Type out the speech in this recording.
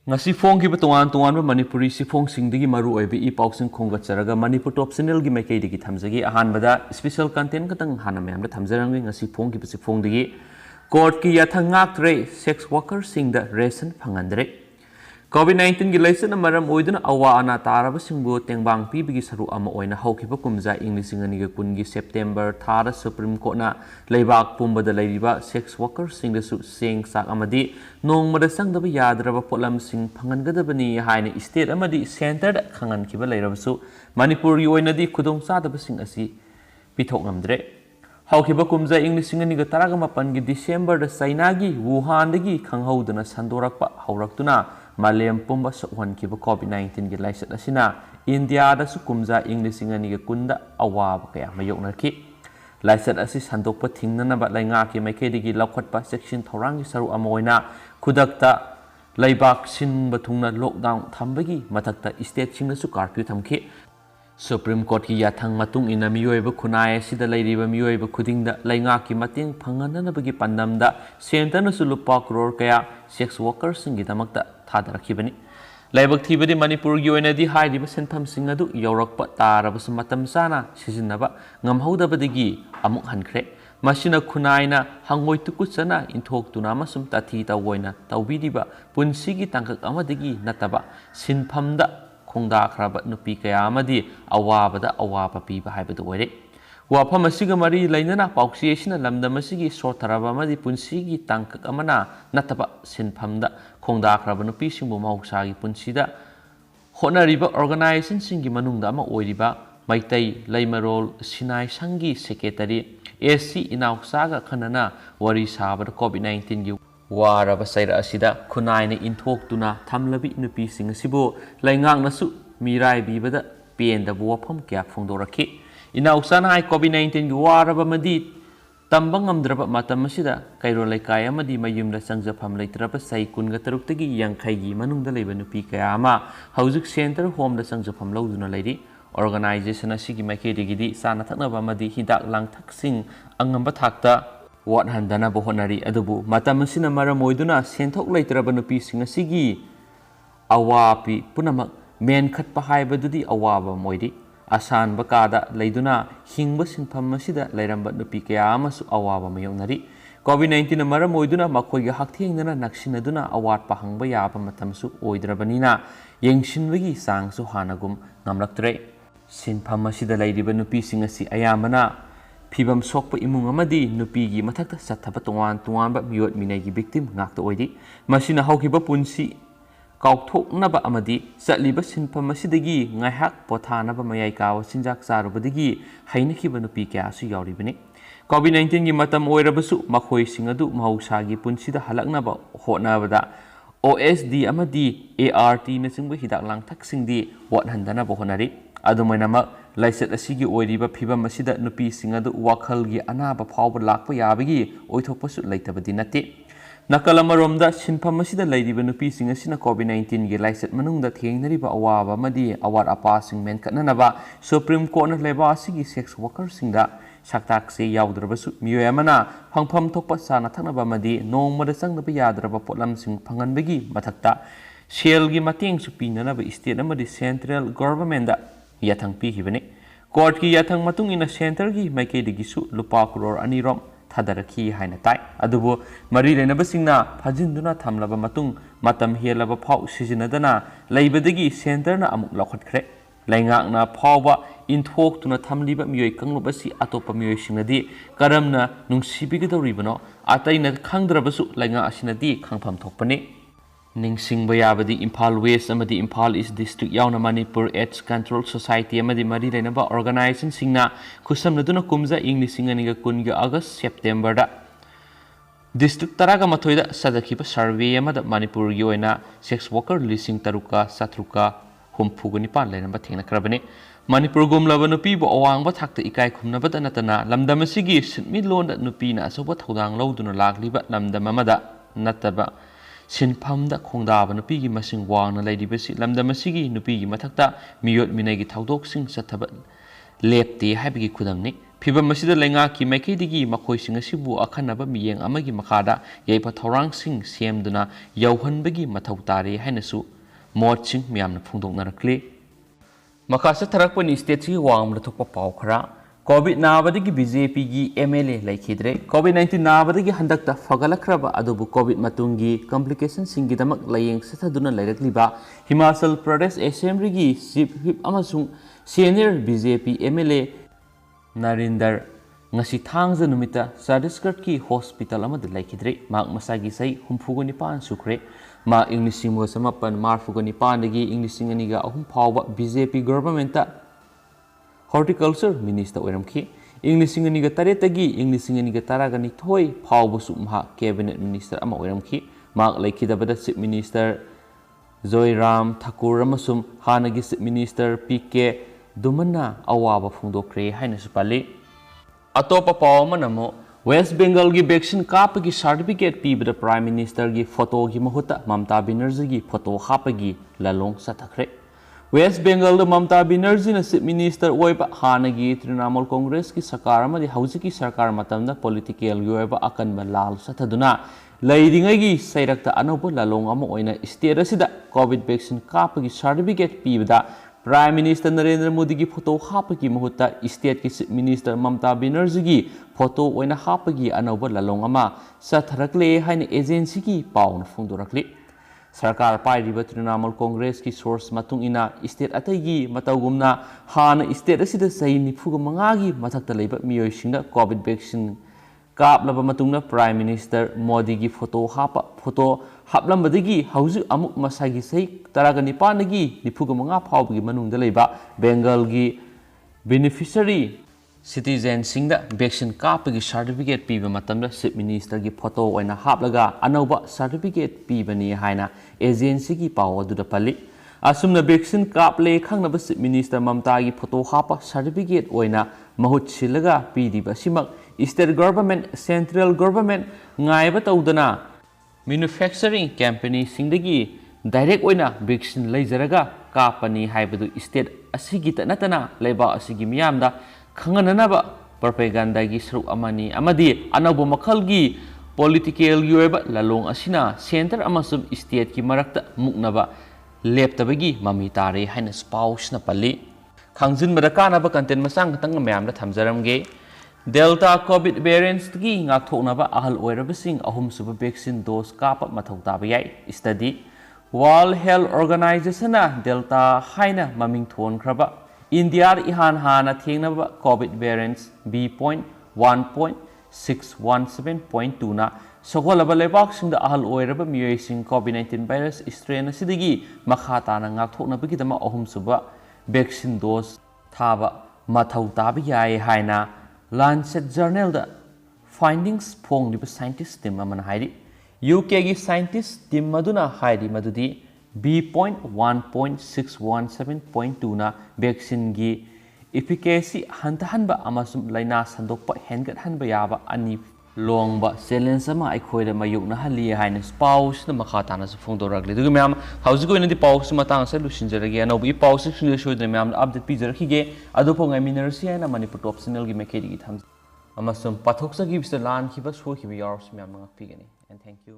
ngasi phong ki batuan tuan ba manipuri si phong sing digi maru oi bi pau sing khonga charaga manipur top channel gi maikei digi thamjagi ahan bada special content katang hana mayam da thamjarang ngasi phong ki si phong digi court ki yathang ngak tre sex worker sing da ration phangandre COVID-19 gi laisen maram oiduna awa ana taraba singbu tengbang pi bigi saru ama oina haukiba kumja english ngani ga kungi september thara supreme court na leibak pumba da leiba sex worker sing da su seng sak amadi nongmada sangdaba yadraba polam sing phangangadabani haina state amadi center da khangan kiba leirabasu manipur gi oina di khudong sadaba sing asi pithok ngamdre haukiba kumja english ngani ga taraga mapan gi december da china gi wuhan dagi khanghaudana sandorakpa hauraktuna Malayam pumba sokwan kiba COVID-19 gi laisat asina India da su kumja English ngani ga kunda awab kaya mayok narki laisat asi sandokpa thingna ba lainga ki maike digi lakhotpa section thorang gi saru amoina khudakta laibak sin bathungna lockdown thambagi mathakta state singna su curfew thamki Supreme Court ki yathang matung ina miyoiba khunai sida lairiba miyoiba khudingda lainga ki mating phangananabagi pandamda center na su lupa crore kaya sex workers singi damakta thadarakibani laibak thibadi manipur gi oina di hairiba sentham sing adu yaurakpa tarabas matam sana sijinnaba ngamhaudabadigi amuk hankhre masina khunaina hangoi tukuchana inthok tuna masum tathi tawoina tawbidiba punsigi tangkak amadigi nataba sinphamda khongda khraba nupi kaya amadi awabada awaba piba haibadu oire wafam asiga mari lainana pauksi asina lamdam asigi sortharaba amadi punsigi tangkak amana nataba sinphamda khongda khraba nupi singbu mausagi punsida honariba organization singi manungda ama oiriba maitai laimarol sinai sangi secretary SC inausaga khanana wari sabada COVID-19 gi waraba saira asida khunaina inthok tuna thamlabi nupi sing asibu laingang nasu mirai bibada penda bu wafam kya phongdorakhi inausana ai COVID-19 gi waraba madi tambangam draba matam asida kairo laikai amadi mayumda sangjafam leitraba sai kun ga taruk tagi yangkhai gi manungda leiba nupi kaya ama haujuk center home da sangjafam lauduna leiri organization asigi maike digidi sana thaknaba amadi hidak langthak sing angamba thakta wat handana bohonari adubu matam asina maram oiduna senthok leitraba nupi sing asigi awapi punamak men khatpa haibadudi awaba moidi asan bakada leiduna hingba sinpham asida leiramba nupi kaya amasu awaba mayonari COVID-19 maram oiduna makhoiga hakthengna naksinaduna awat pahangba yaba matamsu oidrabanina yengshinbagi sangsu hanagum ngamlaktre sinpham asida leiriba nupi sing asi ayamana Pibam sokpa imung amadi nupi gi mathakta sathaba tongan ba miyot minai gi victim ngakta oidi masina haukiba punsi kaukthoknaba amadi satliba sinpham asidagi ngaihak pothanaba mayai kawa sinjak sarubadagi hainakhiba nupi kya su yauribani COVID-19 gi matam oirabasu makhoi singadu mahausa gi punsida halaknaba hotnabada OSD amadi ART na singba hidak langthak singdi wat handana bohonari adumainama laisat asigi oiriba phibam asida nupi singadu wakhalgi anaba phawba lakpa yabagi oithokpasu leitabadi nate nakalamaromda sinpham asida leiriba nupi sing asina COVID-19 gi laisat manungda thengnariba awaba amadi awar apa sing men katnanaba Supreme Court na leba asigi sex worker singda saktak se yaudrabasu miyoyamana phangpham thokpa sana thaknaba amadi nongmada sangnaba yadraba potlam sing phanganbagi mathakta selgi mateng su pinanaba state amadi central government da yathang pi hibane court ki yathang matung ina center gi maike digisu lupa crore anirom thadarakhi haina tai adubo mari lenaba singna phajinduna thamlaba matung matam helaba phau sijinadana leibadagi center na amuk lakhotkhre laingak na phawba inthok tuna thamliba miyoi kanglubasi atopa miyoi singnadi karamna nungsibigidoribano ataina khangdrabasu lainga asinadi khangpham thokpane Ningsing bayabadi Imphal West amadi Imphal East District yauna Manipur AIDS Control Society amadi mari lainaba organization singna khusamnaduna kumja English singaniga kunga August September da district taraga mathoida sadakhiba survey amada Manipur gi oina sex worker lising taruka satruka humphugani pan lainaba thengna krabane Manipur gomlaba nupi bo awangba thakta ikai khumnabada natana lamdam asigi sinmi londa nupi na asoba thodang lauduna lakliba lamdam amada nataba sinphamda khongdaba nupi gi masing wangna leidibasi lamdam asigi nupi gi mathakta miyot minai gi thaudok sing sathaba lepte haibigi khudamni फिबम असिदा लेंगाकी मैकेदगी मखोइसिंग असिबु अखनबा मियेंग अमगी मखादा यैपा थौरांगसिंग सेमदुना यौहनबगी मथौ तारे हाइनसु मोदसिंग मियामना फुंदोकनरक्ले मखासा थरकपनि स्टेटसी वांगमदा थोकपा पाव खरा Covid नाबदगी BJP की MLA लेखिद्रे Covid 19 नाबदगी हंदकता फगलखरबा अदुबु कोविड मतुंगी कॉम्प्लिकेशन सिंगिदमक लयेंग सथदुना लेरकलिबा हिमाचल प्रदेश असेंबली की चीफ व्हिप अमसुंग senior BJP MLA Narendra ngasi thangza numita Chhattisgarh ki hospital amada laikhidre mak masagi sai humphugoni pan sukre ma English mo samapan marfugoni pan dagi English ngani ga ahum phawba BJP government ta horticulture minister oiramki English ngani ga tare tagi English ngani ga taraga ni thoi phawbu sumha cabinet minister ama oiramki mak laikhidabada chief minister Joyram Thakur amasum hanagi chief minister PK Dumana awaba phungdokre haina supali अतोपा पाव मनमो waste Bengal की vaccine काप की certificate पीबद prime minister की photo की महुत ममता बनर्जी की photo हापगी ललोंग सथखरे waste Bengal Mamata Banerjee न chief minister ओइबा हानगी Trinamool Congress की सरकार अमदि हौजिकी सरकार मतमदा पॉलिटिकल की ओइबा अकनबा लाल सथदुना लैरिंगगी सैरक्ता अनौब ललोंग अमा ओइना स्टेट असिदा कोविड वैक्सीन काप की सर्टिफिकेट पीबदा प्राइम मिनिस्टर नरेंद्र मोदी की फोटो हापगी महुत्ता स्टेट की चीफ मिनिस्टर ममता बनर्जी की फोटो ओइना हापगी अनौब ललोंग अमा सथरकले हाइन एजेंसी की पाउन फुंदोरकले सरकार पाइरिबा तृणमूल कांग्रेस की सोर्स मतुंग इना स्टेट अतैगी मतौगुमना हान स्टेट असिदा सही 95 की मथक्ता लैबा मियोइसिंगा कोविड वैक्सीन कापलबा मतुंगना प्राइम मिनिस्टर मोदी की फोटो हापलंबदगी हौजि अमुक मसागी सही 19 की 95 फाउबगी मनुंगदा लैबा बेंगल की बेनिफिशियरी सिटीजन सिंगदा वैक्सीन कापगी सर्टिफिकेट पीबा मतमदा चीफ मिनिस्टर की फोटो ओइना हापलगा अनौबा सर्टिफिकेट पीबनी हाइना एजेंसी की पाव अदुदा पल्ली असुमना वैक्सीन कापले खंगनबा चीफ मिनिस्टर ममता की फोटो हापा सर्टिफिकेट ओइना महुत सिलगा पीदिबा सिमक state government central government ngaib tawdana manufacturing company singdagi direct oina vaccine leijaraga kapani haibadu state asigi ta natana leba asigi miyamda khangananaba propaganda gi sruk amani amadi anabu makhalgi political gi oiba lalong asina center amasum state ki marakta muknaba leptabagi mami tare haina spouse na pali khangjin madaka ba content masang tang mayamda thamjaramge Delta COVID variants की ngathoknaba ahal oirabasing ahum suba vaccine dose kapa mathau taba yai study World Health Organization na Delta haina maming thon khraba India ihan hana thengnaba COVID variants B.1.617.2 na sogolaba lebak sing da ahal oiraba miyoi COVID-19 virus strain asidagi makha tana ngathoknaba ki dama ahum suba vaccine dose thaba mathau taba yai haina Lancet Journal da findings phongliba scientist team amana hairi UK gi scientist team maduna hairi madudi B.1.617.2 na vaccine gi efficacy hantahanba amasum laina sandokpa hengat hanba yaba ani longba challenge ama aikhoida mayukna hali haina spouse na makhata na phongdoragli dugi myam hauji ko inadi spouse matang sa lusinjarage no bi spouse sing shoidre myam update pijarkhige adu phongai minersi haina manipur top channel gi mekedi gi tham amasum pathoksa gi bisa lan khiba so khiba yars myam ngak pigani and thank you